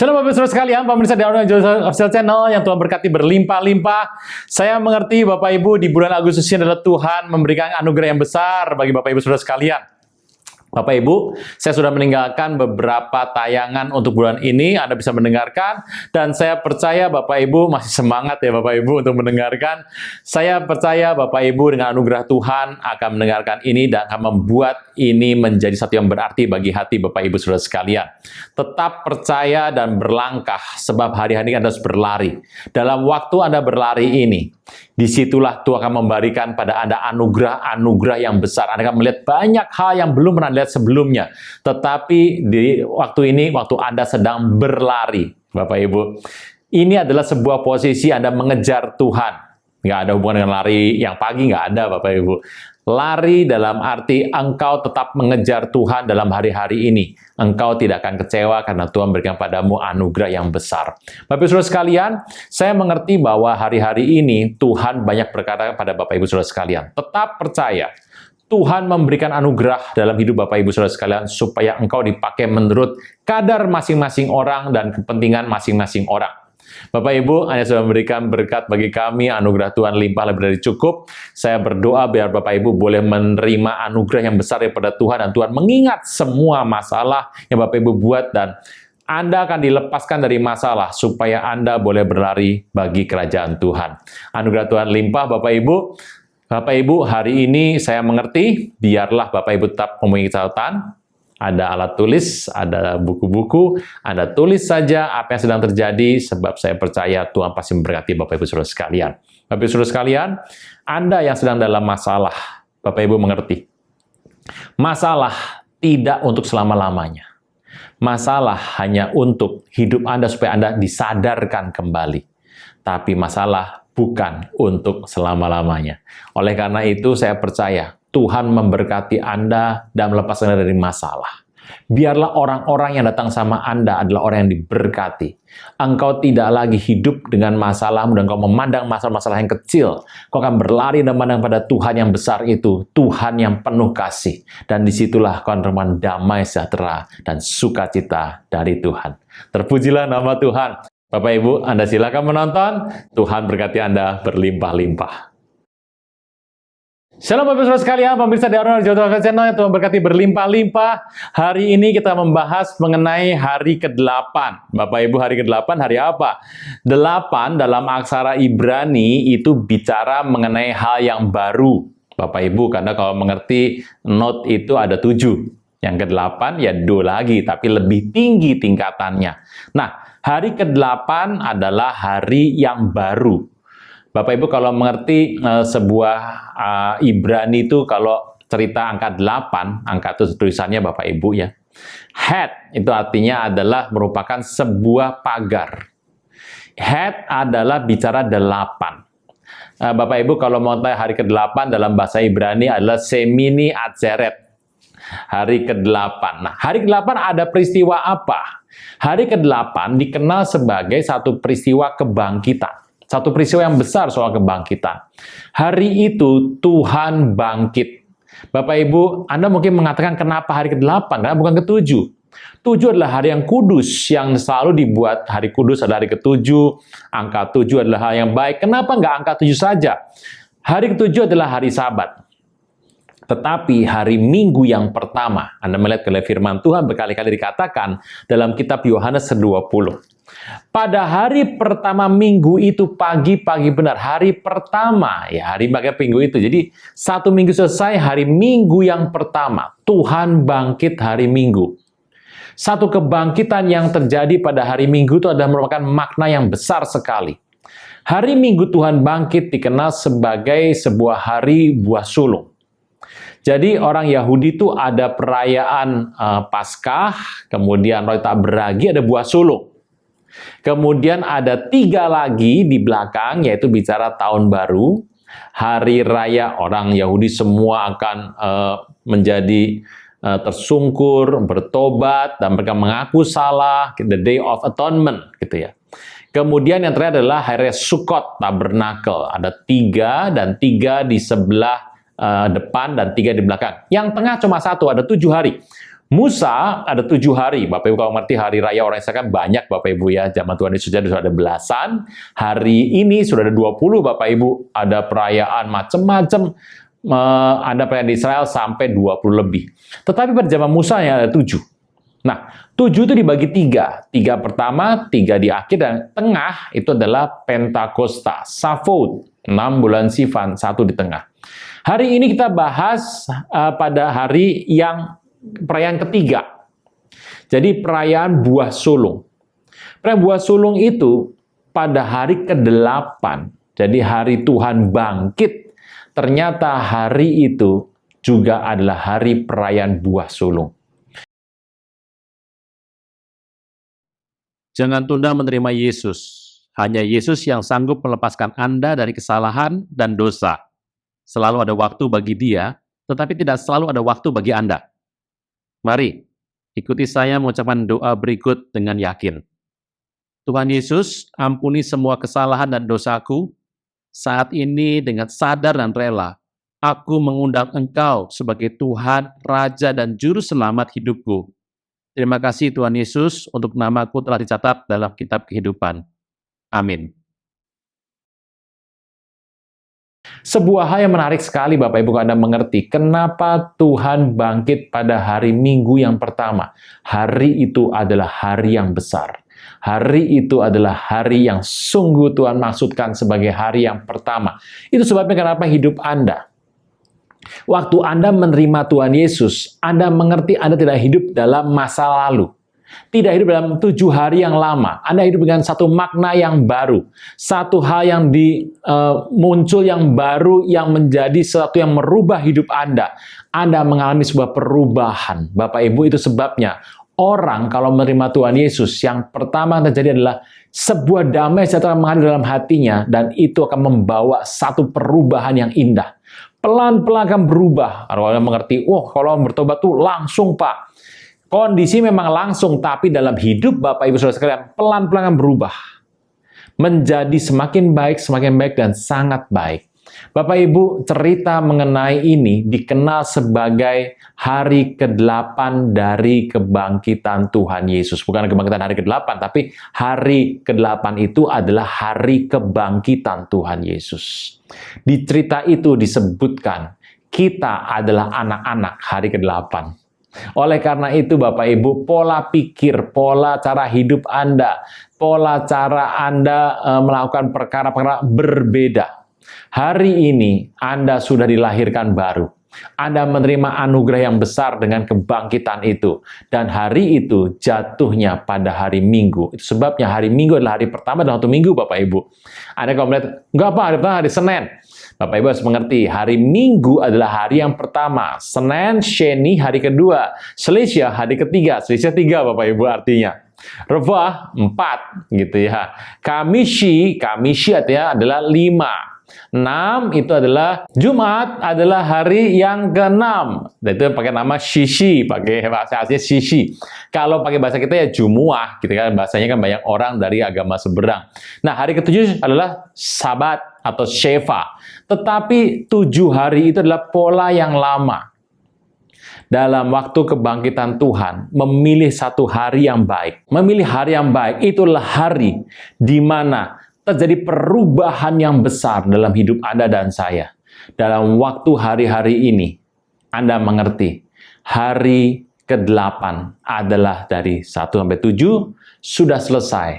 Shalom Bapak Saudara sekalian, pemirsa di Audio Official Channel yang Tuhan berkati berlimpah-limpah. Saya mengerti Bapak Ibu di bulan Agustus ini adalah Tuhan memberikan anugerah yang besar bagi Bapak Ibu Saudara sekalian. Bapak Ibu, saya sudah meninggalkan beberapa tayangan untuk bulan ini, Anda bisa mendengarkan, dan saya percaya Bapak Ibu masih semangat ya Bapak Ibu untuk mendengarkan. Saya percaya Bapak Ibu dengan anugerah Tuhan akan mendengarkan ini dan akan membuat ini menjadi satu yang berarti bagi hati Bapak Ibu Saudara sekalian. Tetap percaya dan berlangkah, sebab hari-hari Anda harus berlari. Dalam waktu Anda berlari ini, disitulah Tuhan akan memberikan pada Anda anugerah-anugerah yang besar. Anda akan melihat banyak hal yang belum pernah lihat sebelumnya. Tetapi di waktu ini, waktu Anda sedang berlari, Bapak Ibu, ini adalah sebuah posisi Anda mengejar Tuhan. Nggak ada hubungan dengan lari yang pagi, nggak ada Bapak Ibu. Lari dalam arti engkau tetap mengejar Tuhan dalam hari-hari ini. Engkau tidak akan kecewa karena Tuhan berikan padamu anugerah yang besar. Bapak Ibu Saudara sekalian, saya mengerti bahwa hari-hari ini Tuhan banyak berkata kepada Bapak Ibu Saudara sekalian, tetap percaya. Tuhan memberikan anugerah dalam hidup Bapak Ibu Saudara sekalian supaya engkau dipakai menurut kadar masing-masing orang dan kepentingan masing-masing orang. Bapak Ibu, hanya sudah memberikan berkat bagi kami, anugerah Tuhan limpah lebih dari cukup. Saya berdoa biar Bapak Ibu boleh menerima anugerah yang besar daripada Tuhan, dan Tuhan mengingat semua masalah yang Bapak Ibu buat, dan Anda akan dilepaskan dari masalah, supaya Anda boleh berlari bagi kerajaan Tuhan. Anugerah Tuhan limpah Bapak Ibu. Bapak Ibu, hari ini saya mengerti, biarlah Bapak Ibu tetap mempunyai catatan, ada alat tulis, ada buku-buku, Anda tulis saja apa yang sedang terjadi, sebab saya percaya Tuhan pasti memberkati Bapak Ibu Saudara sekalian. Bapak Ibu Saudara sekalian, Anda yang sedang dalam masalah, Bapak Ibu mengerti, masalah tidak untuk selama-lamanya. Masalah hanya untuk hidup Anda supaya Anda disadarkan kembali. Tapi masalah bukan untuk selama-lamanya. Oleh karena itu, saya percaya Tuhan memberkati Anda dan melepaskan Anda dari masalah. Biarlah orang-orang yang datang sama Anda adalah orang yang diberkati. Engkau tidak lagi hidup dengan masalahmu dan engkau memandang masalah-masalah yang kecil. Kau akan berlari dan memandang pada Tuhan yang besar itu, Tuhan yang penuh kasih. Dan disitulah kau akan menemukan damai sejahtera dan sukacita dari Tuhan. Terpujilah nama Tuhan. Bapak Ibu, Anda silakan menonton. Tuhan berkati Anda berlimpah-limpah. Shalom Bapak Saudara sekalian, pemirsa di Audio Official Channel yang Tuhan berkati berlimpah-limpah. Hari ini kita membahas mengenai hari ke-8. Bapak Ibu, hari ke-8 hari apa? 8 dalam aksara Ibrani itu bicara mengenai hal yang baru. Bapak Ibu, karena kalau mengerti not itu ada 7. Yang ke-8 ya do lagi, tapi lebih tinggi tingkatannya. Nah, hari ke-8 adalah hari yang baru. Bapak Ibu kalau mengerti sebuah Ibrani itu kalau cerita angka 8, angka itu tulisannya Bapak Ibu ya. Head itu artinya adalah merupakan sebuah pagar. Head adalah bicara 8. Bapak Ibu kalau mau tahu hari ke-8 dalam bahasa Ibrani adalah Semini Atzeret. Hari ke-8. Nah, hari ke-8 ada peristiwa apa? Hari ke-8 dikenal sebagai satu peristiwa kebangkitan. Satu peristiwa yang besar soal kebangkitan. Hari itu Tuhan bangkit. Bapak Ibu, Anda mungkin mengatakan kenapa hari ke-8, karena bukan ke-7. 7 adalah hari yang kudus, yang selalu dibuat hari kudus adalah hari ke-7. Angka 7 adalah hal yang baik. Kenapa nggak angka 7 saja? Hari ke-7 adalah hari Sabat. Tetapi hari Minggu yang pertama, Anda melihat kalau firman Tuhan berkali-kali dikatakan dalam kitab Yohanes 20. Pada hari pertama minggu itu pagi-pagi benar, hari pertama, ya hari bagian minggu itu. Jadi satu minggu selesai, hari Minggu yang pertama, Tuhan bangkit hari Minggu. Satu kebangkitan yang terjadi pada hari Minggu itu adalah merupakan makna yang besar sekali. Hari Minggu Tuhan bangkit dikenal sebagai sebuah hari buah sulung. Jadi orang Yahudi itu ada perayaan Paskah, kemudian roti tak beragi, ada buah sulung. Kemudian ada 3 lagi di belakang, yaitu bicara tahun baru, hari raya orang Yahudi semua akan menjadi tersungkur, bertobat, dan mereka mengaku salah, the Day of Atonement, gitu ya. Kemudian yang terakhir adalah hari Sukkot, Tabernakel. Ada 3 dan 3 di sebelah depan dan 3 di belakang. Yang tengah cuma 1, ada 7 hari. Musa ada 7 hari. Bapak Ibu kalau ngerti hari raya orang Israel kan banyak Bapak Ibu ya. Zaman Tuhan Yesus sudah ada belasan. Hari ini sudah ada 20 Bapak Ibu. Ada perayaan macam-macam. Ada perayaan di Israel sampai 20 lebih. Tetapi pada zaman Musa yang ada 7. Nah, 7 itu dibagi 3. 3 pertama, 3 di akhir, dan tengah itu adalah Pentakosta, Shavuot, 6 bulan Sivan, 1 di tengah. Hari ini kita bahas pada hari yang perayaan ketiga. Jadi perayaan buah sulung. Perayaan buah sulung itu pada hari ke-8. Jadi hari Tuhan bangkit. Ternyata hari itu juga adalah hari perayaan buah sulung. Jangan tunda menerima Yesus. Hanya Yesus yang sanggup melepaskan Anda dari kesalahan dan dosa. Selalu ada waktu bagi Dia, tetapi tidak selalu ada waktu bagi Anda. Mari, ikuti saya mengucapkan doa berikut dengan yakin. Tuhan Yesus, ampuni semua kesalahan dan dosaku. Saat ini dengan sadar dan rela, aku mengundang Engkau sebagai Tuhan, Raja, dan Juru Selamat hidupku. Terima kasih Tuhan Yesus untuk namaku telah dicatat dalam kitab kehidupan. Amin. Sebuah hal yang menarik sekali Bapak Ibu Anda mengerti kenapa Tuhan bangkit pada hari Minggu yang pertama. Hari itu adalah hari yang besar. Hari itu adalah hari yang sungguh Tuhan maksudkan sebagai hari yang pertama. Itu sebabnya kenapa hidup Anda, waktu Anda menerima Tuhan Yesus, Anda mengerti Anda tidak hidup dalam masa lalu. Tidak hidup dalam 7 hari yang lama. Anda hidup dengan satu makna yang baru. Satu hal yang muncul yang baru yang menjadi sesuatu yang merubah hidup Anda. Anda mengalami sebuah perubahan. Bapak Ibu, itu sebabnya orang kalau menerima Tuhan Yesus, yang pertama yang terjadi adalah sebuah damai sejahtera mengalir dalam hatinya, dan itu akan membawa satu perubahan yang indah. Pelan-pelan akan berubah. Kalau Anda mengerti, kalau bertobat tuh langsung Pak. Kondisi memang langsung, tapi dalam hidup Bapak Ibu Saudara sekalian, pelan-pelan akan berubah. Menjadi semakin baik, dan sangat baik. Bapak Ibu, cerita mengenai ini dikenal sebagai hari ke-8 dari kebangkitan Tuhan Yesus. Bukan kebangkitan hari ke-8, tapi hari ke-8 itu adalah hari kebangkitan Tuhan Yesus. Di cerita itu disebutkan, kita adalah anak-anak hari ke-8. Oleh karena itu Bapak Ibu, pola pikir, pola cara hidup Anda, pola cara Anda melakukan perkara-perkara berbeda. Hari ini Anda sudah dilahirkan baru. Anda menerima anugerah yang besar dengan kebangkitan itu. Dan hari itu jatuhnya pada hari Minggu. Itu sebabnya hari Minggu adalah hari pertama dalam 1 minggu Bapak Ibu. Anda kalau melihat, enggak Pak, hari Senin. Bapak Ibu harus mengerti, hari Minggu adalah hari yang pertama. Senin, Sheni hari kedua. Selasa hari ketiga. Selasa 3 Bapak Ibu artinya. Revah 4 gitu ya. Kamisi artinya adalah 5. 6 itu adalah Jumat, adalah hari yang ke-6. Dan itu pakai nama Shishi, pakai bahasa aslinya Shishi. Kalau pakai bahasa kita ya Jumuah, gitu kan. Bahasanya kan banyak orang dari agama seberang. Nah, hari ke-7 adalah Sabat atau Sheva. Tetapi 7 hari itu adalah pola yang lama. Dalam waktu kebangkitan Tuhan, memilih satu hari yang baik. Memilih hari yang baik, itulah hari di mana terjadi perubahan yang besar dalam hidup Anda dan saya. Dalam waktu hari-hari ini, Anda mengerti, hari ke-8 adalah dari 1 sampai 7 sudah selesai.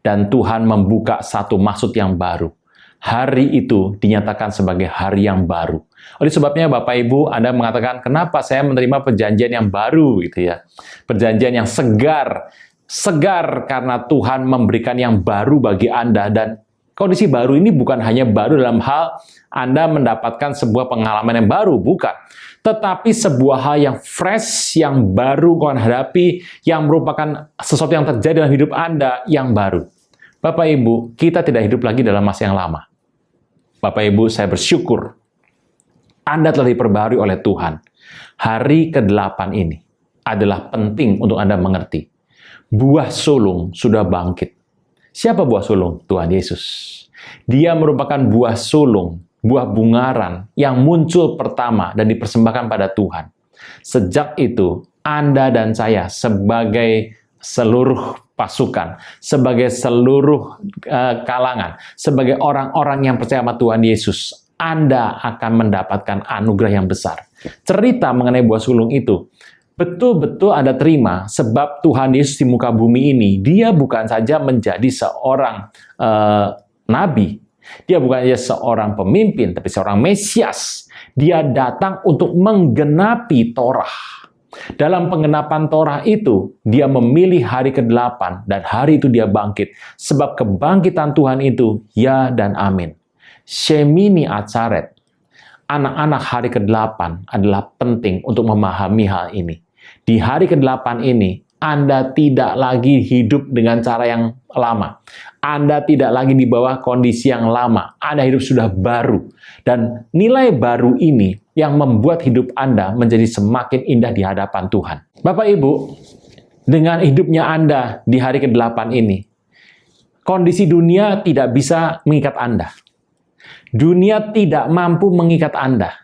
Dan Tuhan membuka satu maksud yang baru. Hari itu dinyatakan sebagai hari yang baru. Oleh sebabnya Bapak Ibu, Anda mengatakan, kenapa saya menerima perjanjian yang baru gitu ya. Perjanjian yang segar. Segar karena Tuhan memberikan yang baru bagi Anda, dan kondisi baru ini bukan hanya baru dalam hal Anda mendapatkan sebuah pengalaman yang baru, bukan. Tetapi sebuah hal yang fresh, yang baru kau hadapi, yang merupakan sesuatu yang terjadi dalam hidup Anda yang baru. Bapak Ibu, kita tidak hidup lagi dalam masa yang lama. Bapak Ibu, saya bersyukur Anda telah diperbaharui oleh Tuhan. Hari ke-8 ini adalah penting untuk Anda mengerti. Buah sulung sudah bangkit. Siapa buah sulung? Tuhan Yesus. Dia merupakan buah sulung, buah bungaran yang muncul pertama dan dipersembahkan pada Tuhan. Sejak itu, Anda dan saya sebagai seluruh pasukan, sebagai seluruh kalangan, sebagai orang-orang yang percaya sama Tuhan Yesus, Anda akan mendapatkan anugerah yang besar. Cerita mengenai buah sulung itu betul-betul Anda terima, sebab Tuhan Yesus di muka bumi ini, dia bukan saja menjadi seorang nabi, dia bukan saja seorang pemimpin, tapi seorang Mesias. Dia datang untuk menggenapi Torah. Dalam penggenapan Torah itu, dia memilih hari ke-8, dan hari itu dia bangkit. Sebab kebangkitan Tuhan itu, ya dan amin. Shemini Atsaret, anak-anak hari ke-8 adalah penting untuk memahami hal ini. Di hari ke-8 ini, Anda tidak lagi hidup dengan cara yang lama. Anda tidak lagi di bawah kondisi yang lama. Anda hidup sudah baru. Dan nilai baru ini yang membuat hidup Anda menjadi semakin indah di hadapan Tuhan. Bapak Ibu, dengan hidupnya Anda di hari ke-8 ini, kondisi dunia tidak bisa mengikat Anda. Dunia tidak mampu mengikat Anda.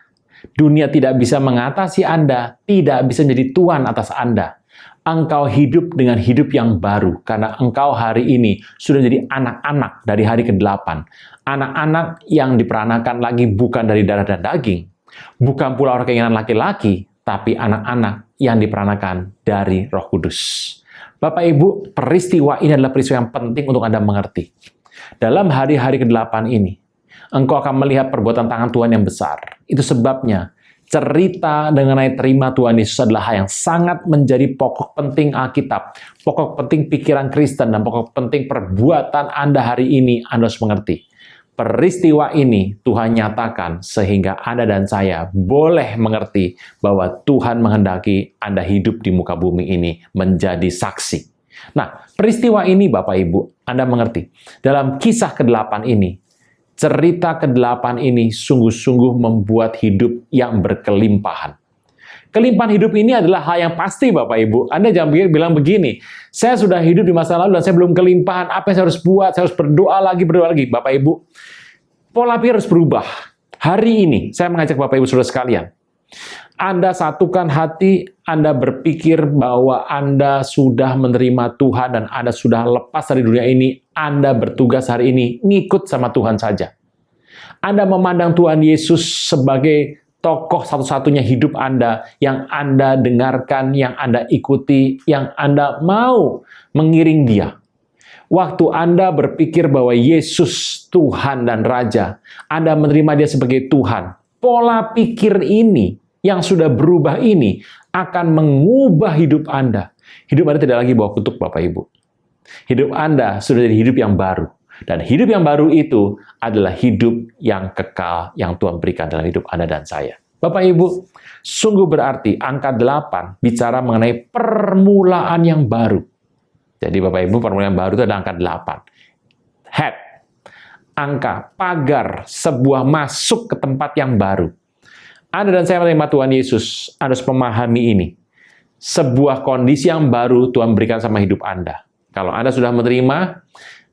Dunia tidak bisa mengatasi Anda, tidak bisa menjadi tuan atas Anda. Engkau hidup dengan hidup yang baru, karena engkau hari ini sudah jadi anak-anak dari hari ke-8. Anak-anak yang diperanakan lagi bukan dari darah dan daging, bukan pula orang keinginan laki-laki, tapi anak-anak yang diperanakan dari Roh Kudus. Bapak Ibu, peristiwa ini adalah peristiwa yang penting untuk Anda mengerti. Dalam hari-hari ke-8 ini, engkau akan melihat perbuatan tangan Tuhan yang besar. Itu sebabnya cerita mengenai terima Tuhan Yesus adalah hal yang sangat menjadi pokok penting Alkitab, pokok penting pikiran Kristen, dan pokok penting perbuatan Anda hari ini. Anda harus mengerti. Peristiwa ini Tuhan nyatakan sehingga Anda dan saya boleh mengerti bahwa Tuhan menghendaki Anda hidup di muka bumi ini menjadi saksi. Nah, peristiwa ini Bapak Ibu, Anda mengerti. Dalam kisah ke-8 ini, cerita ke-8 ini sungguh-sungguh membuat hidup yang berkelimpahan. Kelimpahan hidup ini adalah hal yang pasti, Bapak Ibu. Anda jangan bilang begini, saya sudah hidup di masa lalu dan saya belum kelimpahan, apa yang saya harus buat? Saya harus berdoa lagi. Bapak Ibu, pola pikir harus berubah. Hari ini, saya mengajak Bapak Ibu Saudara sekalian, Anda satukan hati, Anda berpikir bahwa Anda sudah menerima Tuhan dan Anda sudah lepas dari dunia ini, Anda bertugas hari ini ngikut sama Tuhan saja. Anda memandang Tuhan Yesus sebagai tokoh satu-satunya hidup Anda yang Anda dengarkan, yang Anda ikuti, yang Anda mau mengiring Dia. Waktu Anda berpikir bahwa Yesus Tuhan dan Raja, Anda menerima Dia sebagai Tuhan. Pola pikir ini yang sudah berubah ini akan mengubah hidup Anda. Hidup Anda tidak lagi bawa kutuk, Bapak Ibu. Hidup Anda sudah jadi hidup yang baru. Dan hidup yang baru itu adalah hidup yang kekal yang Tuhan berikan dalam hidup Anda dan saya. Bapak Ibu, sungguh berarti angka 8 bicara mengenai permulaan yang baru. Jadi Bapak Ibu, permulaan yang baru itu adalah angka 8. Head, angka, pagar, sebuah masuk ke tempat yang baru. Anda dan saya menerima Tuhan Yesus, Anda harus memahami ini. Sebuah kondisi yang baru Tuhan berikan sama hidup Anda. Kalau Anda sudah menerima,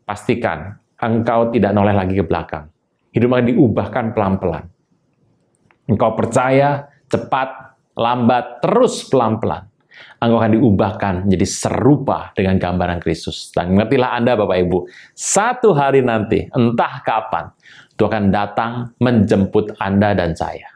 pastikan engkau tidak noleh lagi ke belakang. Hidup Anda diubahkan pelan-pelan. Engkau percaya, cepat, lambat, terus pelan-pelan. Engkau akan diubahkan menjadi serupa dengan gambaran Kristus. Dan mengertilah Anda, Bapak Ibu, satu hari nanti, entah kapan, Tuhan akan datang menjemput Anda dan saya.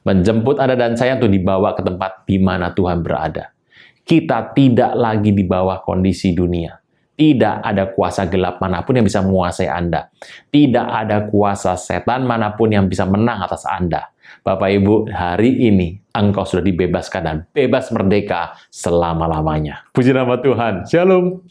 Menjemput Anda dan saya untuk dibawa ke tempat di mana Tuhan berada. Kita tidak lagi di bawah kondisi dunia. Tidak ada kuasa gelap manapun yang bisa menguasai Anda. Tidak ada kuasa setan manapun yang bisa menang atas Anda. Bapak Ibu, hari ini engkau sudah dibebaskan dan bebas merdeka selama-lamanya. Puji nama Tuhan. Shalom.